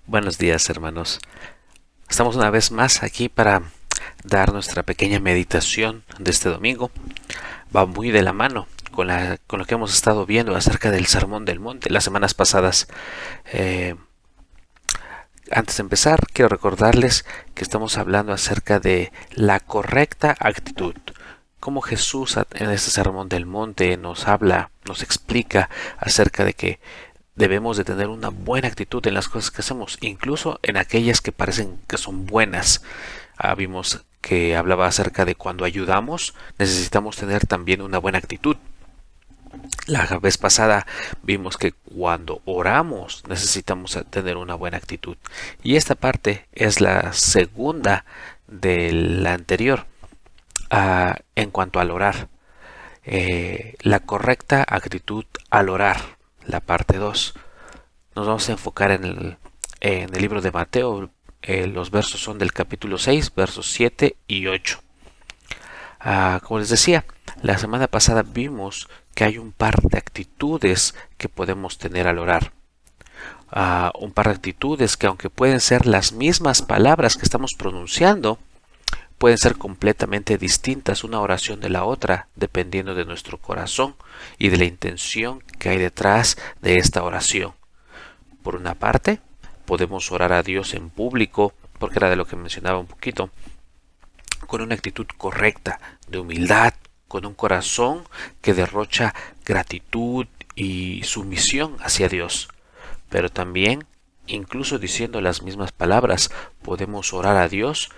Buenos días, hermanos. Estamos una vez más aquí para dar nuestra pequeña meditación de este domingo. Va muy de la mano con lo que hemos estado viendo acerca del Sermón del Monte las semanas pasadas. Eh, Antes de empezar, quiero recordarles que estamos hablando acerca de la correcta actitud. Cómo Jesús en este Sermón del Monte nos habla, nos explica acerca de que debemos de tener una buena actitud en las cosas que hacemos, incluso en aquellas que parecen que son buenas. Vimos que hablaba acerca de cuando ayudamos, necesitamos tener también una buena actitud. La vez pasada vimos que cuando oramos necesitamos tener una buena actitud. Y esta parte es la segunda de la anterior en cuanto al orar. La correcta actitud al orar, la parte 2. Nos vamos a enfocar en el libro de Mateo. Los versos son del capítulo 6, versos 7 y 8. Como les decía, la semana pasada vimos que hay un par de actitudes que podemos tener al orar. Un par de actitudes que, aunque pueden ser las mismas palabras que estamos pronunciando, pueden ser completamente distintas una oración de la otra, dependiendo de nuestro corazón y de la intención que hay detrás de esta oración. Por una parte, podemos orar a Dios en público, porque era de lo que mencionaba un poquito, con una actitud correcta, de humildad, con un corazón que derrocha gratitud y sumisión hacia Dios. Pero también, incluso diciendo las mismas palabras, podemos orar a Dios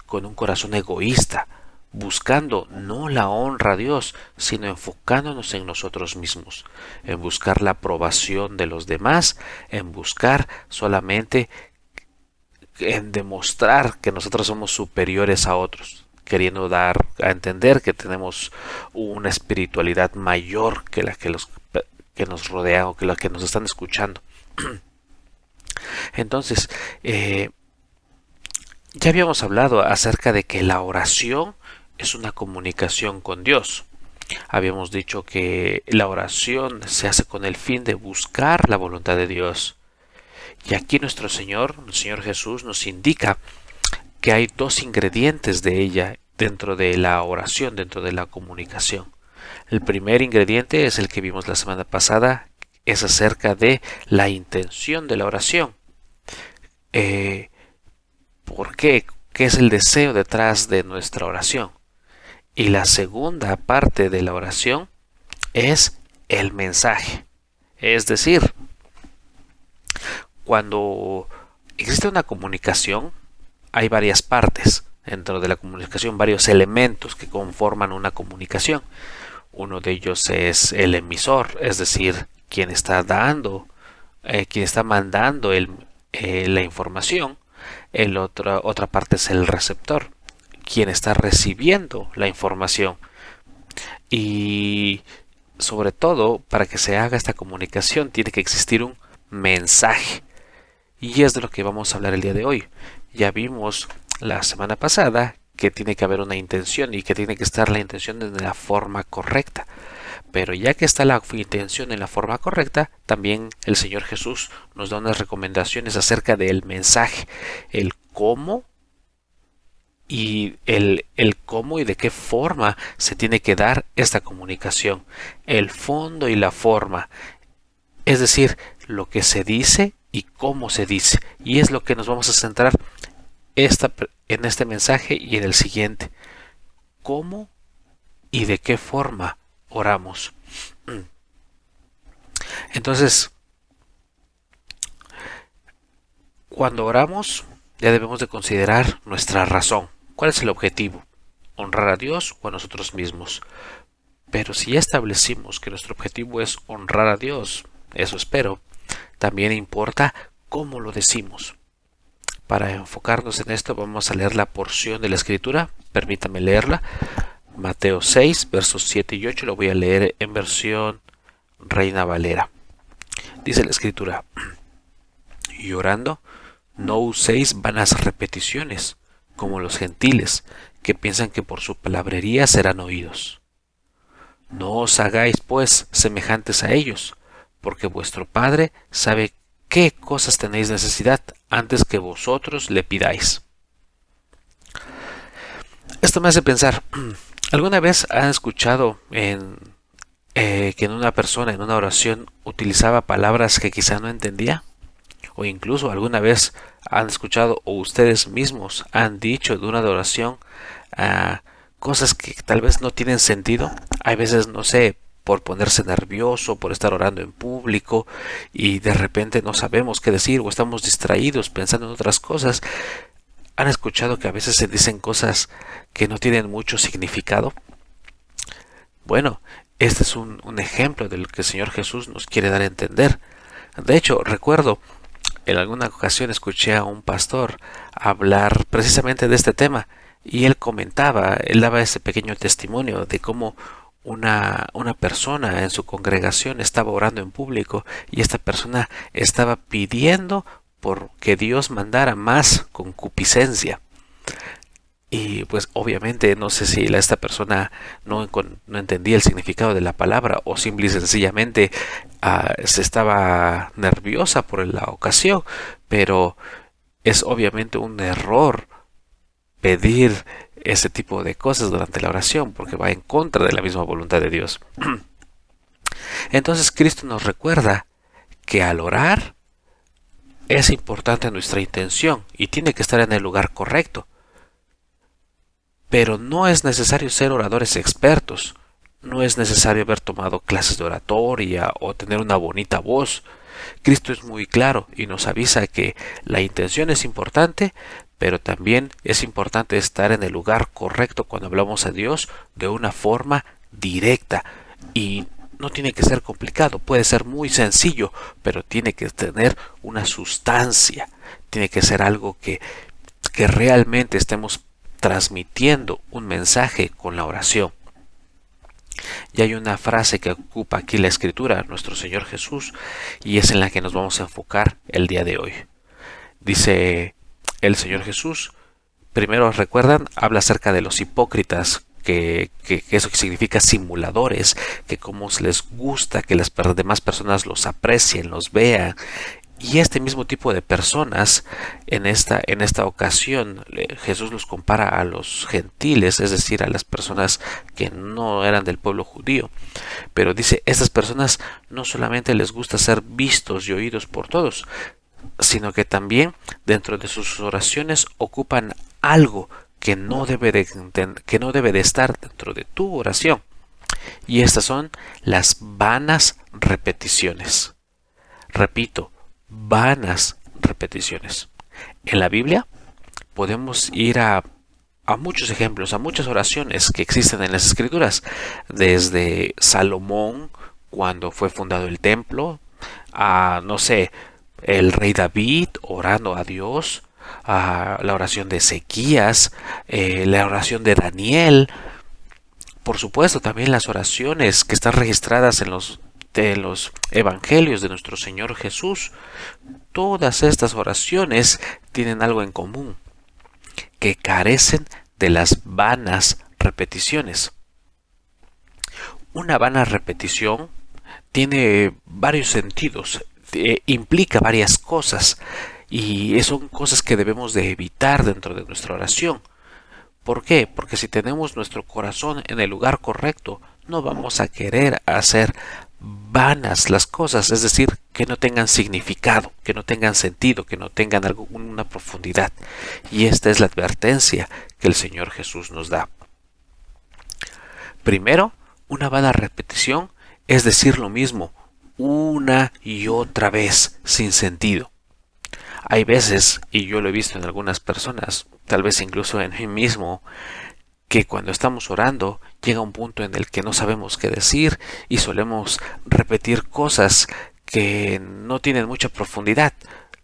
con un corazón egoísta, buscando no la honra a Dios, sino enfocándonos en nosotros mismos, en buscar la aprobación de los demás, en buscar solamente en demostrar que nosotros somos superiores a otros, queriendo dar a entender que tenemos una espiritualidad mayor que la que nos rodea o que la que nos están escuchando. Entonces, ya habíamos hablado acerca de que la oración es una comunicación con Dios. Habíamos dicho que la oración se hace con el fin de buscar la voluntad de Dios. Y aquí nuestro Señor, el Señor Jesús, nos indica que hay dos ingredientes de ella dentro de la oración, dentro de la comunicación. El primer ingrediente es el que vimos la semana pasada, es acerca de la intención de la oración. ¿Por qué? ¿Qué es el deseo detrás de nuestra oración? Y la segunda parte de la oración es el mensaje. Es decir, cuando existe una comunicación, hay varias partes. Dentro de la comunicación, varios elementos que conforman una comunicación. Uno de ellos es el emisor, es decir, quien está quien está mandando la información. Otra parte es el receptor, quien está recibiendo la información. Y sobre todo, para que se haga esta comunicación, tiene que existir un mensaje. Y es de lo que vamos a hablar el día de hoy. Ya vimos la semana pasada que tiene que haber una intención y que tiene que estar la intención en la forma correcta. Pero ya que está la intención en la forma correcta, también el Señor Jesús nos da unas recomendaciones acerca del mensaje, el cómo y el cómo y de qué forma se tiene que dar esta comunicación, el fondo y la forma, es decir, lo que se dice y cómo se dice. Y es lo que nos vamos a centrar en este mensaje y en el siguiente. ¿Cómo y de qué forma oramos? Entonces, cuando oramos, ya debemos de considerar nuestra razón. ¿Cuál es el objetivo? ¿Honrar a Dios o a nosotros mismos? Pero si ya establecimos que nuestro objetivo es honrar a Dios, eso espero, también importa cómo lo decimos. Para enfocarnos en esto vamos a leer la porción de la escritura. Permítame leerla. Mateo 6, versos 7 y 8. Lo voy a leer en versión Reina Valera. Dice la escritura: y orando, no uséis vanas repeticiones, como los gentiles, que piensan que por su palabrería serán oídos. No os hagáis, pues, semejantes a ellos, porque vuestro Padre sabe qué cosas tenéis necesidad antes que vosotros le pidáis. Esto me hace pensar, ¿alguna vez han escuchado que en una persona, en una oración, utilizaba palabras que quizá no entendía? O incluso alguna vez han escuchado o ustedes mismos han dicho de una oración cosas que tal vez no tienen sentido. Hay veces, no sé, por ponerse nervioso, por estar orando en público y de repente no sabemos qué decir o estamos distraídos pensando en otras cosas. ¿Han escuchado que a veces se dicen cosas que no tienen mucho significado? Bueno, este es un ejemplo de lo que el Señor Jesús nos quiere dar a entender. De hecho, recuerdo, en alguna ocasión escuché a un pastor hablar precisamente de este tema y él daba ese pequeño testimonio de cómo una persona en su congregación estaba orando en público y esta persona estaba pidiendo por que Dios mandara más concupiscencia. Y pues obviamente no sé si esta persona no entendía el significado de la palabra o simple y sencillamente se estaba nerviosa por la ocasión, pero es obviamente un error pedir ese tipo de cosas durante la oración porque va en contra de la misma voluntad de Dios. Entonces Cristo nos recuerda que al orar es importante nuestra intención y tiene que estar en el lugar correcto. Pero no es necesario ser oradores expertos, no es necesario haber tomado clases de oratoria o tener una bonita voz. Cristo es muy claro y nos avisa que la intención es importante, pero también es importante estar en el lugar correcto cuando hablamos a Dios de una forma directa. Y no tiene que ser complicado, puede ser muy sencillo, pero tiene que tener una sustancia, tiene que ser algo que realmente estemos transmitiendo un mensaje con la oración. Y hay una frase que ocupa aquí la escritura, nuestro Señor Jesús, y es en la que nos vamos a enfocar el día de hoy. Dice el Señor Jesús, primero recuerdan, habla acerca de los hipócritas, que eso que significa simuladores, que como les gusta que las demás personas los aprecien, los vean. Y este mismo tipo de personas, en esta ocasión, Jesús los compara a los gentiles, es decir, a las personas que no eran del pueblo judío. Pero dice, estas personas no solamente les gusta ser vistos y oídos por todos, sino que también dentro de sus oraciones ocupan algo que no debe de estar dentro de tu oración. Y estas son las vanas repeticiones. Repito, vanas repeticiones. En la Biblia podemos ir a muchos ejemplos, a muchas oraciones que existen en las Escrituras, desde Salomón, cuando fue fundado el templo, a, no sé, el rey David orando a Dios, a la oración de Ezequías, la oración de Daniel, por supuesto también las oraciones que están registradas en los evangelios de nuestro Señor Jesús. Todas estas oraciones tienen algo en común, que carecen de las vanas repeticiones. Una vana repetición tiene varios sentidos, implica varias cosas y son cosas que debemos de evitar dentro de nuestra oración. ¿Por qué? Porque si tenemos nuestro corazón en el lugar correcto, no vamos a querer hacer vanas las cosas, es decir, que no tengan significado, que no tengan sentido, que no tengan alguna profundidad. Y esta es la advertencia que el Señor Jesús nos da. Primero, una vana repetición es decir lo mismo una y otra vez sin sentido. Hay veces, y yo lo he visto en algunas personas, tal vez incluso en mí mismo, que cuando estamos orando llega un punto en el que no sabemos qué decir y solemos repetir cosas que no tienen mucha profundidad.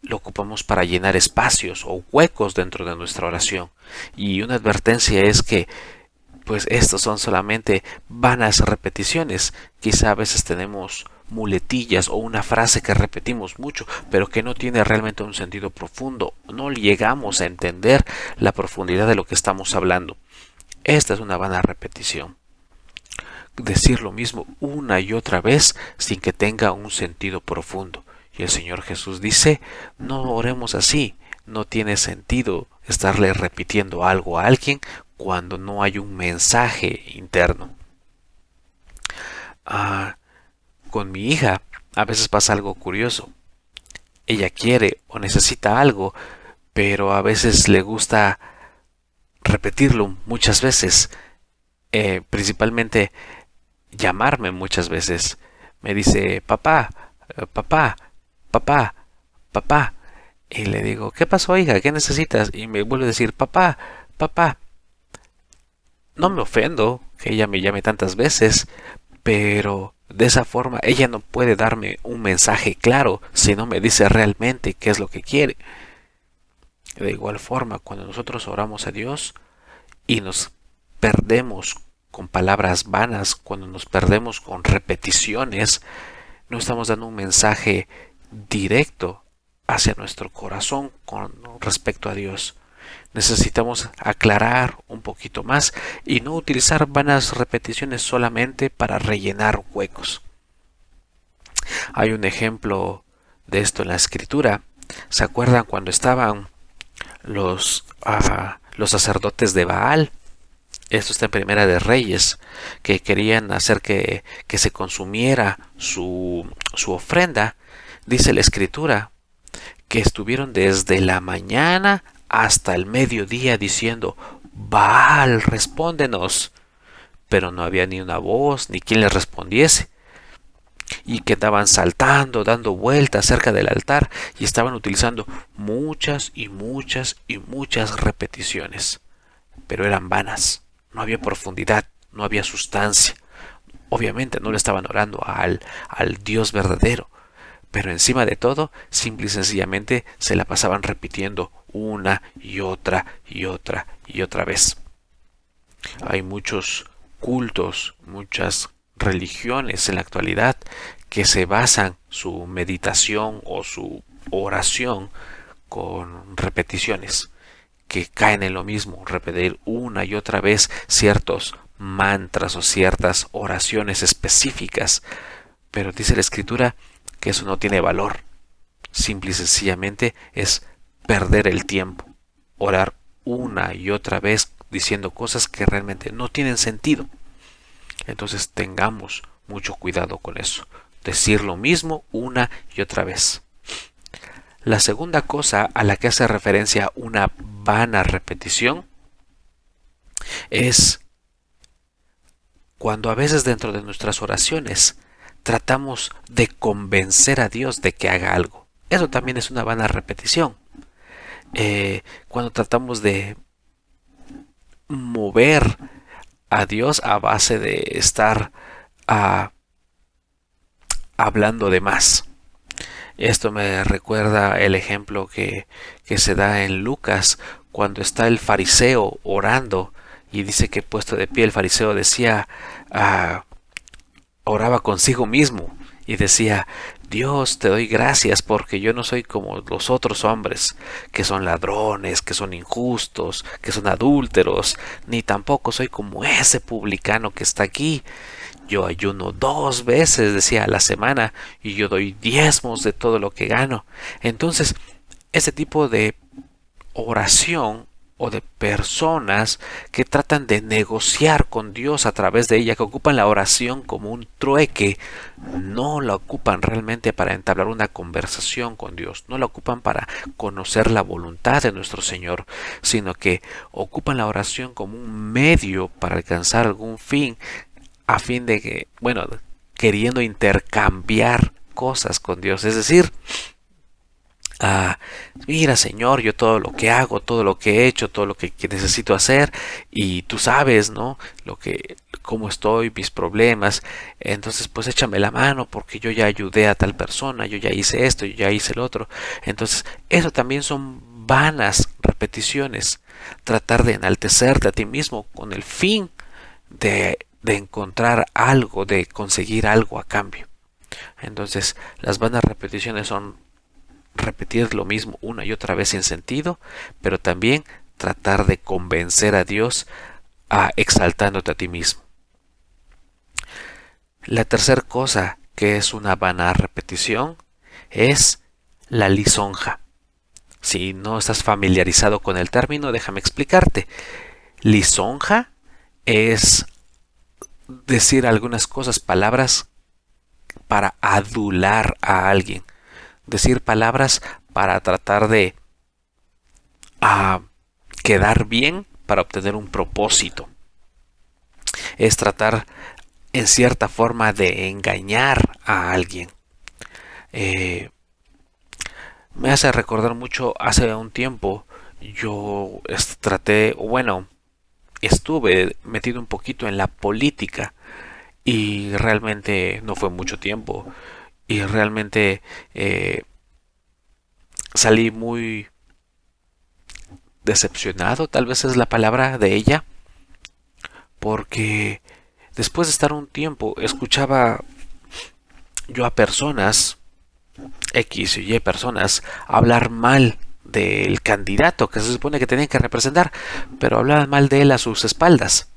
Lo ocupamos para llenar espacios o huecos dentro de nuestra oración. Y una advertencia es que pues estos son solamente vanas repeticiones. Quizá a veces tenemos muletillas o una frase que repetimos mucho, pero que no tiene realmente un sentido profundo. No llegamos a entender la profundidad de lo que estamos hablando. Esta es una vana repetición. Decir lo mismo una y otra vez sin que tenga un sentido profundo. Y el Señor Jesús dice, no oremos así. No tiene sentido estarle repitiendo algo a alguien cuando no hay un mensaje interno. Con mi hija a veces pasa algo curioso. Ella quiere o necesita algo, pero a veces le gusta repetirlo muchas veces, principalmente llamarme muchas veces. Me dice, papá, papá, papá, papá. Y le digo, ¿qué pasó, hija? ¿Qué necesitas? Y me vuelve a decir, papá, papá. No me ofendo que ella me llame tantas veces, pero de esa forma ella no puede darme un mensaje claro si no me dice realmente qué es lo que quiere. De igual forma, cuando nosotros oramos a Dios y nos perdemos con palabras vanas, cuando nos perdemos con repeticiones, no estamos dando un mensaje directo hacia nuestro corazón con respecto a Dios. Necesitamos aclarar un poquito más y no utilizar vanas repeticiones solamente para rellenar huecos. Hay un ejemplo de esto en la escritura. ¿Se acuerdan cuando estaban los sacerdotes de Baal? Esto está en Primera de Reyes, que querían hacer que se consumiera su ofrenda. Dice la escritura que estuvieron desde la mañana hasta el mediodía diciendo, Baal, respóndenos. Pero no había ni una voz, ni quien les respondiese. Y que andaban saltando, dando vueltas cerca del altar y estaban utilizando muchas y muchas y muchas repeticiones. Pero eran vanas, no había profundidad, no había sustancia. Obviamente no le estaban orando al Dios verdadero. Pero encima de todo, simple y sencillamente se la pasaban repitiendo una y otra y otra y otra vez. Hay muchos cultos, muchas religiones en la actualidad que se basan su meditación o su oración con repeticiones, que caen en lo mismo, repetir una y otra vez ciertos mantras o ciertas oraciones específicas. Pero dice la escritura que eso no tiene valor. Simple y sencillamente es perder el tiempo. Orar una y otra vez diciendo cosas que realmente no tienen sentido. Entonces tengamos mucho cuidado con eso. Decir lo mismo una y otra vez. La segunda cosa a la que hace referencia una vana repetición es cuando a veces dentro de nuestras oraciones tratamos de convencer a Dios de que haga algo. Eso también es una vana repetición. Cuando tratamos de mover a Dios a base de estar hablando de más. Esto me recuerda el ejemplo que se da en Lucas cuando está el fariseo orando y dice que puesto de pie el fariseo decía, oraba consigo mismo y decía, Dios, te doy gracias porque yo no soy como los otros hombres, que son ladrones, que son injustos, que son adúlteros, ni tampoco soy como ese publicano que está aquí. Yo ayuno 2 veces, decía, a la semana, y yo doy diezmos de todo lo que gano. Entonces, ese tipo de oración o de personas que tratan de negociar con Dios a través de ella, que ocupan la oración como un trueque, no la ocupan realmente para entablar una conversación con Dios, no la ocupan para conocer la voluntad de nuestro Señor, sino que ocupan la oración como un medio para alcanzar algún fin, a fin de que, bueno, queriendo intercambiar cosas con Dios, es decir, mira Señor, yo todo lo que hago, todo lo que he hecho, todo lo que necesito hacer, y tú sabes, ¿no? Cómo estoy, mis problemas, entonces pues échame la mano porque yo ya ayudé a tal persona, yo ya hice esto, yo ya hice el otro. Entonces, eso también son vanas repeticiones, tratar de enaltecerte a ti mismo con el fin de encontrar algo, de conseguir algo a cambio. Entonces, las vanas repeticiones son repetir lo mismo una y otra vez sin sentido, pero también tratar de convencer a Dios exaltándote a ti mismo. La tercera cosa que es una vana repetición es la lisonja. Si no estás familiarizado con el término, déjame explicarte. Lisonja es decir algunas cosas, palabras para adular a alguien. Decir palabras para tratar de quedar bien, para obtener un propósito. Es tratar en cierta forma de engañar a alguien. Me hace recordar mucho hace un tiempo yo estuve metido un poquito en la política y realmente no fue mucho tiempo y realmente salí muy decepcionado, tal vez es la palabra de ella, porque después de estar un tiempo escuchaba yo a personas X y Y personas hablar mal del candidato que se supone que tenían que representar, pero hablaban mal de él a sus espaldas.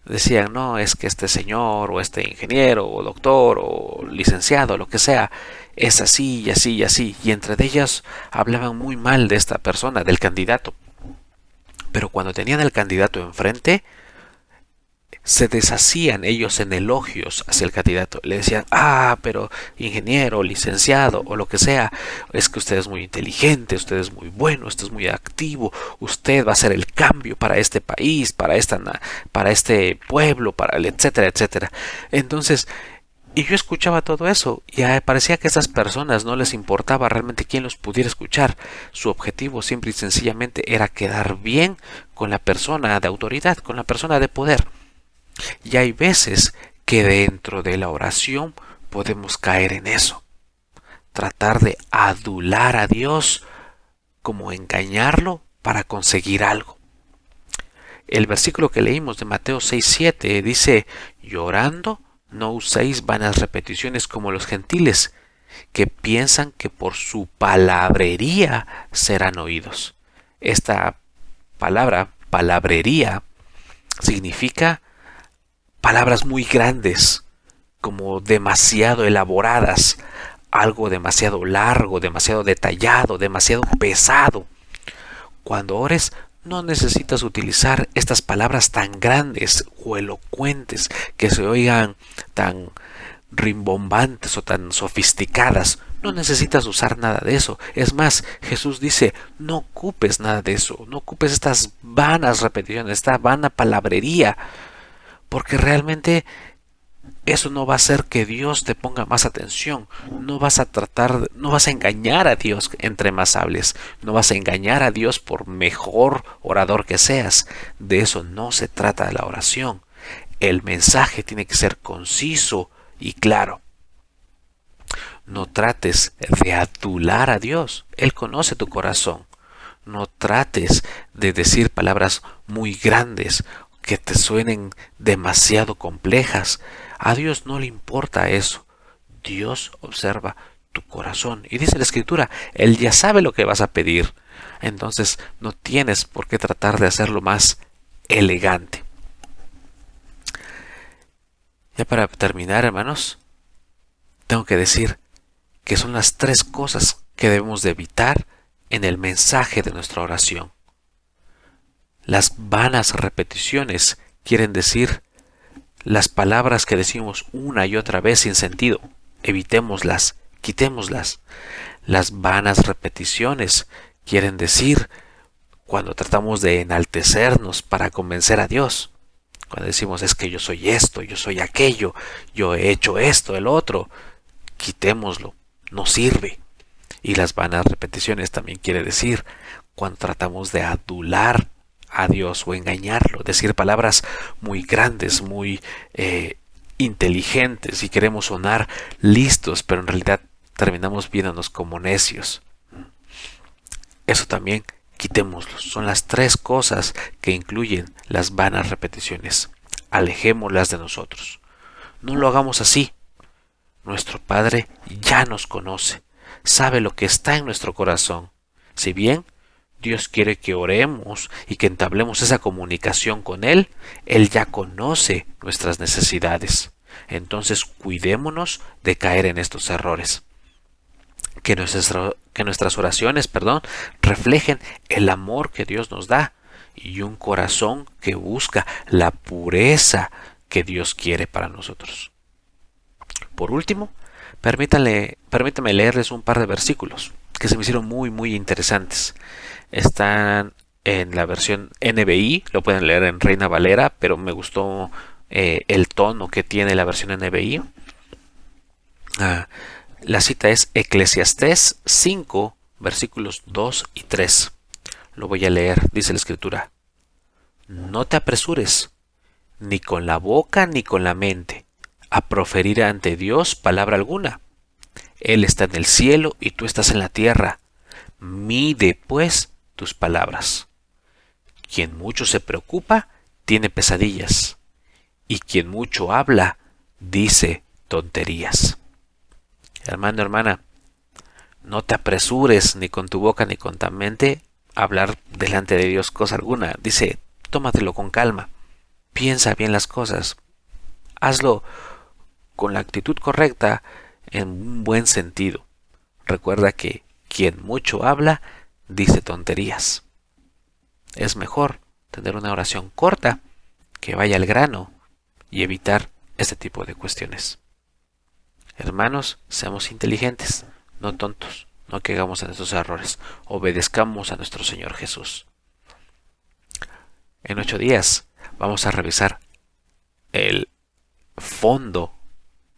Decían, no, es que este señor o este ingeniero o doctor o licenciado, lo que sea, es así y así y así. Y entre ellas hablaban muy mal de esta persona, del candidato. Pero cuando tenían al candidato enfrente, se deshacían ellos en elogios hacia el candidato. Le decían, pero ingeniero, licenciado o lo que sea, es que usted es muy inteligente, usted es muy bueno, usted es muy activo, usted va a hacer el cambio para este país, para este pueblo, para el etcétera, etcétera. Entonces, y yo escuchaba todo eso y parecía que a esas personas no les importaba realmente quién los pudiera escuchar. Su objetivo simple y sencillamente era quedar bien con la persona de autoridad, con la persona de poder. Y hay veces que dentro de la oración podemos caer en eso. Tratar de adular a Dios, como engañarlo para conseguir algo. El versículo que leímos de Mateo 6:7 dice, llorando, no uséis vanas repeticiones como los gentiles, que piensan que por su palabrería serán oídos. Esta palabra, palabrería, significa palabras muy grandes, como demasiado elaboradas, algo demasiado largo, demasiado detallado, demasiado pesado. Cuando ores, no necesitas utilizar estas palabras tan grandes o elocuentes que se oigan tan rimbombantes o tan sofisticadas. No necesitas usar nada de eso. Es más, Jesús dice, no ocupes nada de eso, no ocupes estas vanas repeticiones, esta vana palabrería, porque realmente eso no va a hacer que Dios te ponga más atención. No vas a engañar a Dios entre más hables. No vas a engañar a Dios por mejor orador que seas. De eso no se trata la oración. El mensaje tiene que ser conciso y claro. No trates de adular a Dios. Él conoce tu corazón. No trates de decir palabras muy grandes que te suenen demasiado complejas. A Dios no le importa eso. Dios observa tu corazón. Y dice la Escritura, Él ya sabe lo que vas a pedir. Entonces no tienes por qué tratar de hacerlo más elegante. Ya para terminar, hermanos, tengo que decir que son las 3 cosas que debemos de evitar en el mensaje de nuestra oración. Las vanas repeticiones quieren decir las palabras que decimos una y otra vez sin sentido. Evitémoslas, quitémoslas. Las vanas repeticiones quieren decir cuando tratamos de enaltecernos para convencer a Dios. Cuando decimos es que yo soy esto, yo soy aquello, yo he hecho esto, el otro. Quitémoslo, no sirve. Y las vanas repeticiones también quiere decir cuando tratamos de adular a Dios o engañarlo, decir palabras muy grandes, muy inteligentes y queremos sonar listos, pero en realidad terminamos viéndonos como necios. Eso también quitémoslo. Son las 3 cosas que incluyen las vanas repeticiones. Alejémoslas de nosotros. No lo hagamos así. Nuestro Padre ya nos conoce, sabe lo que está en nuestro corazón. Si bien Dios quiere que oremos y que entablemos esa comunicación con Él, Él ya conoce nuestras necesidades. Entonces cuidémonos de caer en estos errores. que nuestras oraciones, reflejen el amor que Dios nos da y un corazón que busca la pureza que Dios quiere para nosotros. Por último, permítame leerles un par de versículos que se me hicieron muy interesantes. Están en la versión NBI, lo pueden leer en Reina Valera, pero me gustó el tono que tiene la versión NBI. La cita es Eclesiastés 5, versículos 2 y 3. Lo voy a leer, dice la escritura. No te apresures, ni con la boca ni con la mente, a proferir ante Dios palabra alguna. Él está en el cielo y tú estás en la tierra. Mide, pues, tus palabras. Quien mucho se preocupa, tiene pesadillas, y quien mucho habla, dice tonterías. Hermano, hermana, no te apresures ni con tu boca ni con tu mente a hablar delante de Dios cosa alguna. Dice, tómatelo con calma, piensa bien las cosas, hazlo con la actitud correcta, en un buen sentido. Recuerda que quien mucho habla, dice tonterías. Es mejor tener una oración corta que vaya al grano y evitar este tipo de cuestiones. Hermanos, seamos inteligentes, no tontos, no caigamos en estos errores, obedezcamos a nuestro Señor Jesús. En 8 días vamos a revisar el fondo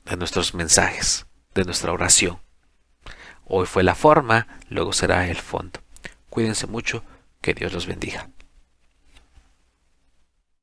de nuestros mensajes, de nuestra oración. Hoy fue la forma, luego será el fondo. Cuídense mucho, que Dios los bendiga.